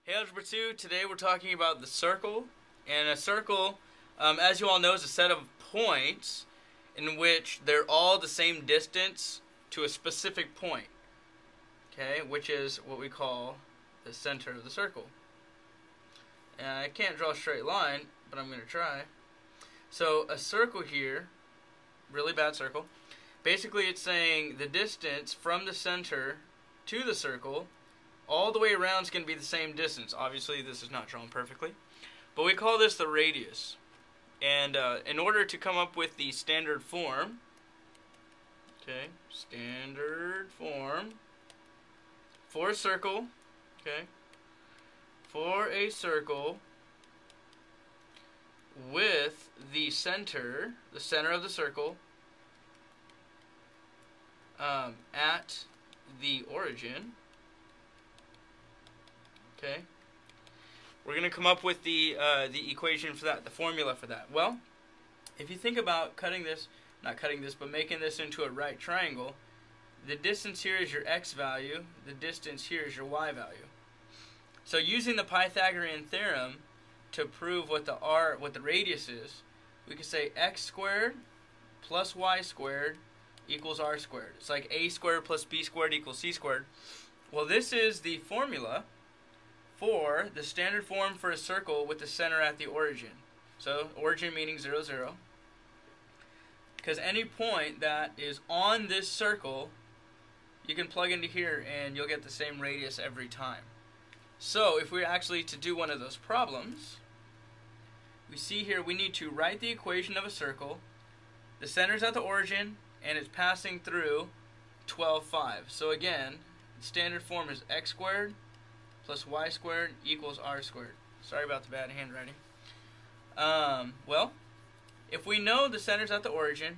Hey Algebra 2, today we're talking about the circle. And a circle, as you all know, is a set of points in which they're all the same distance to a specific point. Okay, which is what we call the center of the circle. And I can't draw a straight line, but I'm going to try. So a circle here, really bad circle, basically it's saying the distance from the center to the circle all the way around is going to be the same distance. Obviously, this is not drawn perfectly, but we call this the radius. And in order to come up with the standard form, okay, standard form for a circle, okay, for a circle with the center of the circle at the origin. Okay, we're going to come up with the equation for that, the formula for that. Well, if you think about making this into a right triangle, the distance here is your x value, the distance here is your y value. So using the Pythagorean theorem to prove what the radius is, we could say x squared plus y squared equals r squared. It's like a squared plus b squared equals c squared. Well, this is the formula for the standard form for a circle with the center at the origin. So origin meaning 0, 0. Because any point that is on this circle, you can plug into here and you'll get the same radius every time. So if we're actually to do one of those problems, we see here we need to write the equation of a circle. The center's at the origin and it's passing through 12, 5. So again, the standard form is x squared plus y squared equals r squared. Sorry about the bad handwriting. Well, if we know the center's at the origin,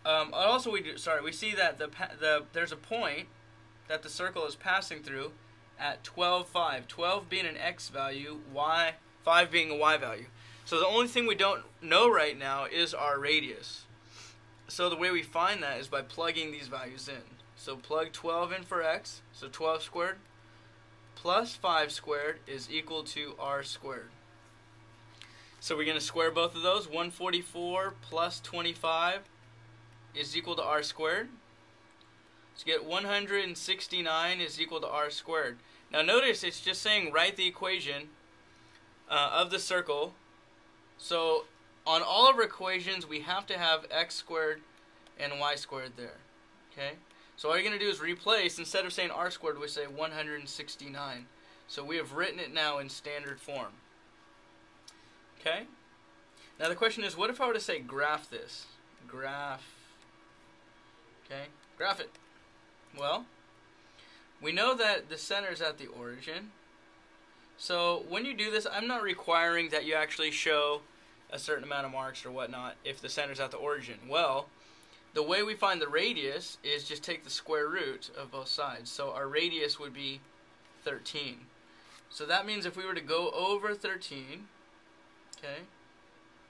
we see that there's a point that the circle is passing through at 12, 5. 12 being an x value, 5 being a y value. So the only thing we don't know right now is our radius. So the way we find that is by plugging these values in. So plug 12 in for x, so 12 squared plus 5 squared is equal to r squared. So we're going to square both of those. 144 plus 25 is equal to r squared. So get 169 is equal to r squared. Now notice it's just saying write the equation of the circle. So on all of our equations we have to have x squared and y squared there. Okay? So all you're going to do is replace, instead of saying r squared, we say 169. So we have written it now in standard form. Okay? Now the question is, what if I were to say graph this? Graph. Okay? Graph it. Well, we know that the center is at the origin. So when you do this, I'm not requiring that you actually show a certain amount of marks or whatnot if the center is at the origin. Well, the way we find the radius is just take the square root of both sides. So our radius would be 13. So that means if we were to go over 13, okay,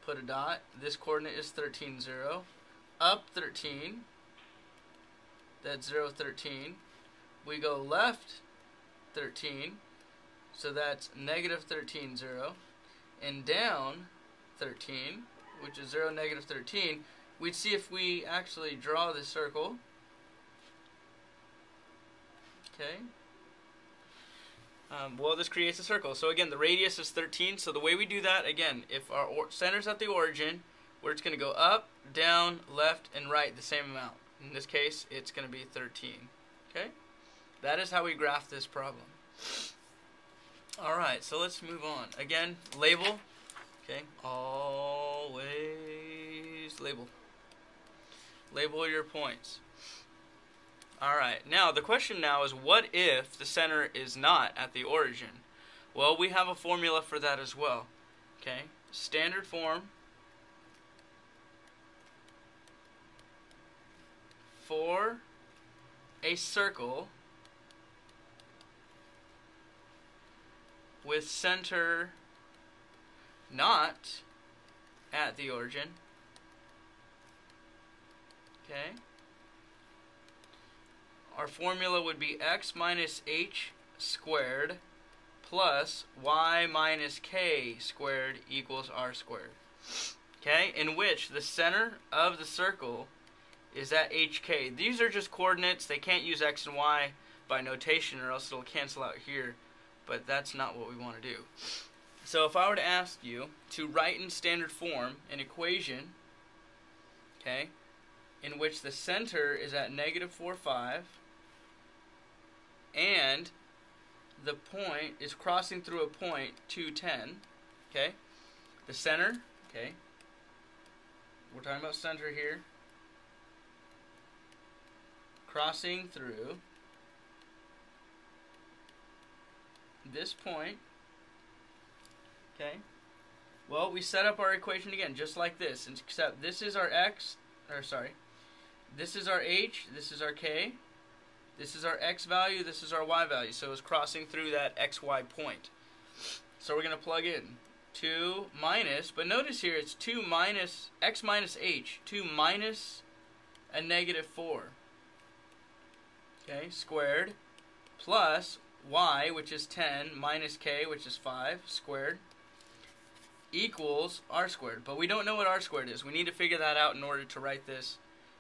put a dot, this coordinate is 13, 0. Up 13, that's 0, 13. We go left 13, so that's negative 13, 0. And down 13, which is 0, negative 13. We'd see if we actually draw the circle. Okay. Well, this creates a circle. So again, the radius is 13. So the way we do that, again, if our center's at the origin, where it's going to go up, down, left, and right the same amount. In this case, it's going to be 13. Okay? That is how we graph this problem. Alright, so let's move on. Again, label. Okay? Always label. Label your points. Alright, now the question now is, what if the center is not at the origin? Well, we have a formula for that as well. Okay, standard form for a circle with center not at the origin. Okay. Our formula would be x minus h squared plus y minus k squared equals r squared. Okay, in which the center of the circle is at HK. These are just coordinates. They can't use x and y by notation or else it'll cancel out here. But that's not what we want to do. So if I were to ask you to write in standard form an equation, okay, in which the center is at negative 4, 5, and the point is crossing through a point 2, 10, okay, the center, okay, we're talking about center here, crossing through this point, okay, well, we set up our equation again just like this, except this is our x, or sorry, this is our h, this is our k, this is our x value, this is our y value, so it's crossing through that xy point. So we're going to plug in 2 minus, but notice here it's 2 minus x minus h, 2 minus a negative 4, okay, squared, plus y, which is 10, minus k, which is 5, squared, equals r squared. But we don't know what r squared is. We need to figure that out in order to write this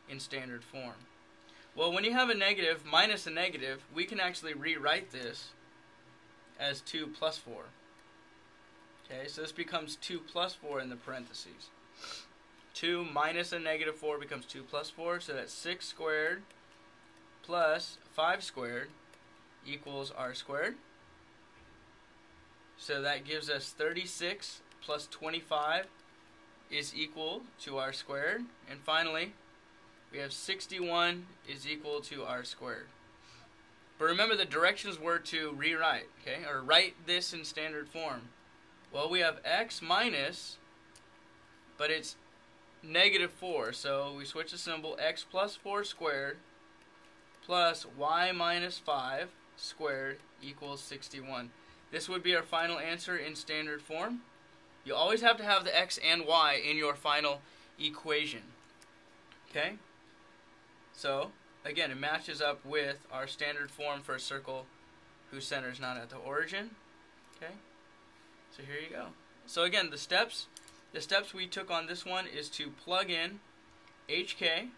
in standard form. Well, when you have a negative minus a negative, we can actually rewrite this as 2 plus 4. Okay, so this becomes 2 plus 4 in the parentheses. 2 minus a negative 4 becomes 2 plus 4, so that's 6 squared plus 5 squared equals r squared. So that gives us 36 plus 25 is equal to r squared. And finally, we have 61 is equal to r squared. But remember, the directions were to rewrite, okay, or write this in standard form. Well, we have x minus, but it's negative 4, so we switch the symbol, x plus 4 squared plus y minus 5 squared equals 61. This would be our final answer in standard form. You always have to have the x and y in your final equation. Okay? So, again, it matches up with our standard form for a circle whose center is not at the origin. Okay? So here you go. So again, the steps we took on this one is to plug in HK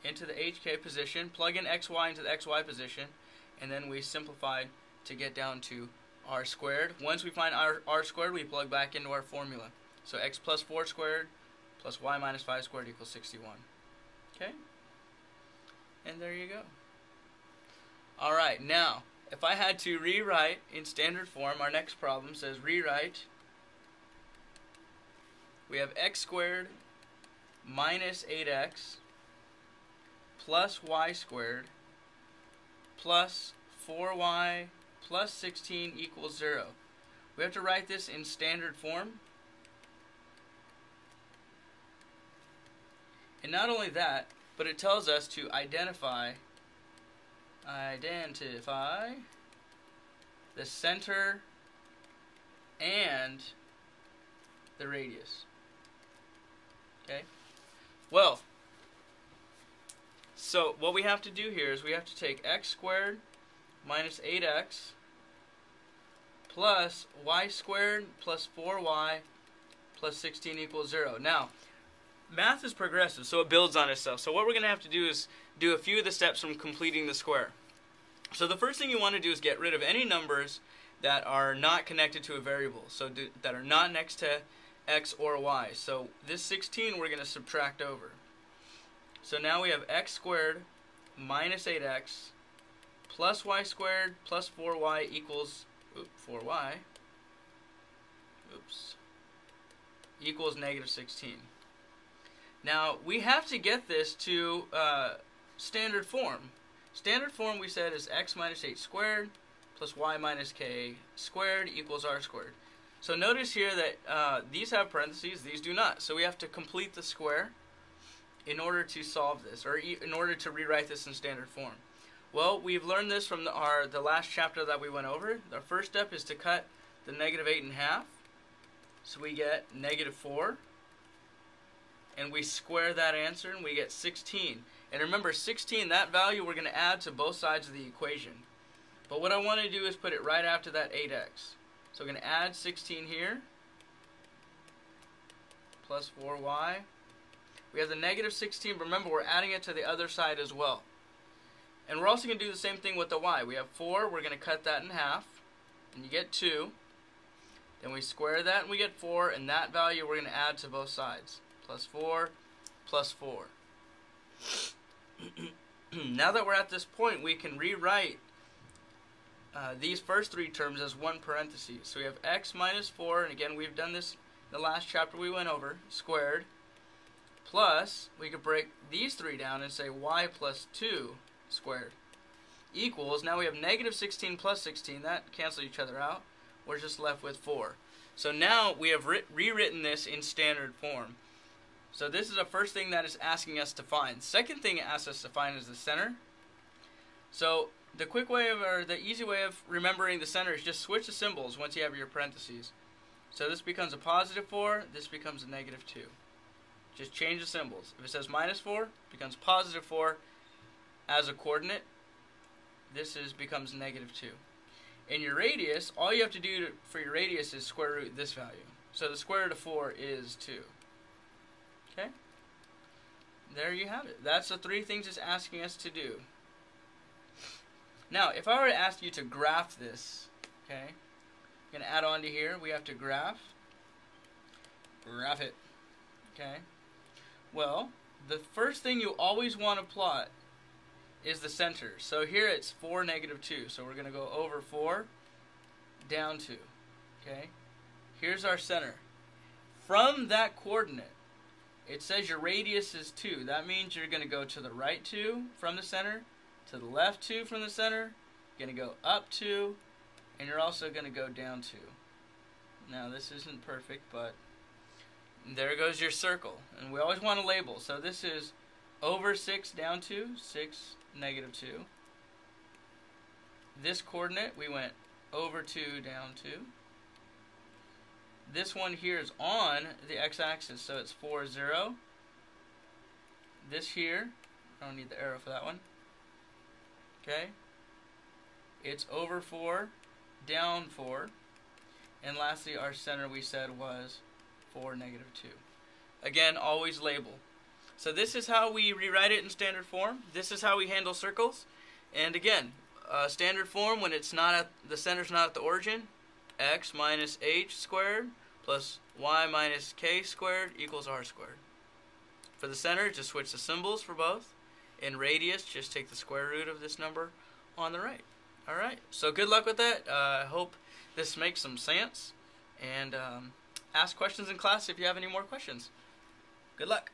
into the HK position, plug in XY into the XY position, and then we simplified to get down to r squared. Once we find r squared, we plug back into our formula. So x plus 4 squared plus y minus 5 squared equals 61. Okay? And there you go. Alright, now, if I had to rewrite in standard form, our next problem says rewrite. We have x squared minus 8x plus y squared plus 4y plus 16 equals 0. We have to write this in standard form. And not only that, but it tells us to identify the center and the radius. Okay? Well, so what we have to do here is we have to take x squared minus 8x plus y squared plus 4y plus 16 equals 0. Now, math is progressive, so it builds on itself. So what we're going to have to do is do a few of the steps from completing the square. So the first thing you want to do is get rid of any numbers that are not connected to a variable, so that are not next to x or y. So this 16 we're going to subtract over. So now we have x squared minus 8x plus y squared plus 4y equals 4y equals negative 16. Now we have to get this to standard form. Standard form, we said, is x minus 8 squared plus y minus k squared equals r squared. So notice here that these have parentheses, these do not. So we have to complete the square in order to solve this, or in order to rewrite this in standard form. Well, we've learned this from the last chapter that we went over. The first step is to cut the negative 8 in half. So we get negative 4. And we square that answer and we get 16. And remember, 16, that value we're going to add to both sides of the equation. But what I want to do is put it right after that 8x. So we're going to add 16 here, plus 4y. We have the negative 16, but remember we're adding it to the other side as well. And we're also going to do the same thing with the y. We have 4, we're going to cut that in half, and you get 2. Then we square that and we get 4, and that value we're going to add to both sides. Plus 4, plus 4. Now that we're at this point, we can rewrite these first three terms as one parenthesis. So we have x minus 4, and again we've done this in the last chapter we went over, squared, plus, we could break these three down and say y plus 2 squared, equals, now we have negative 16 plus 16, that cancel each other out, we're just left with 4. So now we have rewritten this in standard form. So this is the first thing that is asking us to find. Second thing it asks us to find is the center. So the quick way of, or the easy way of remembering the center is just switch the symbols once you have your parentheses. So this becomes a positive 4, this becomes a negative 2. Just change the symbols. If it says minus 4, it becomes positive 4 as a coordinate. This becomes negative 2. In your radius, all you have to do for your radius is square root this value. So the square root of 4 is 2. Okay? There you have it. That's the three things it's asking us to do. Now, if I were to ask you to graph this, okay, I'm going to add on to here, we have to graph it, okay. Well, the first thing you always want to plot is the center. So here it's 4, negative 2, so we're going to go over 4, down 2, okay. Here's our center. From that coordinate, it says your radius is 2. That means you're going to go to the right 2 from the center, to the left 2 from the center, you're going to go up 2, and you're also going to go down 2. Now this isn't perfect, but there goes your circle. And we always want to label. So this is over 6, down 2, 6, negative 2. This coordinate, we went over 2, down 2. This one here is on the x-axis, so it's 4, 0. This here, I don't need the arrow for that one. Okay, it's over 4, down 4, and lastly our center we said was 4, negative 2. Again, always label. So this is how we rewrite it in standard form. This is how we handle circles. And again, standard form, when it's not at the center's not at the origin, x minus h squared plus y minus k squared equals r squared. For the center, just switch the symbols for both. In radius, just take the square root of this number on the right. Alright, so good luck with that. I hope this makes some sense. And ask questions in class if you have any more questions. Good luck.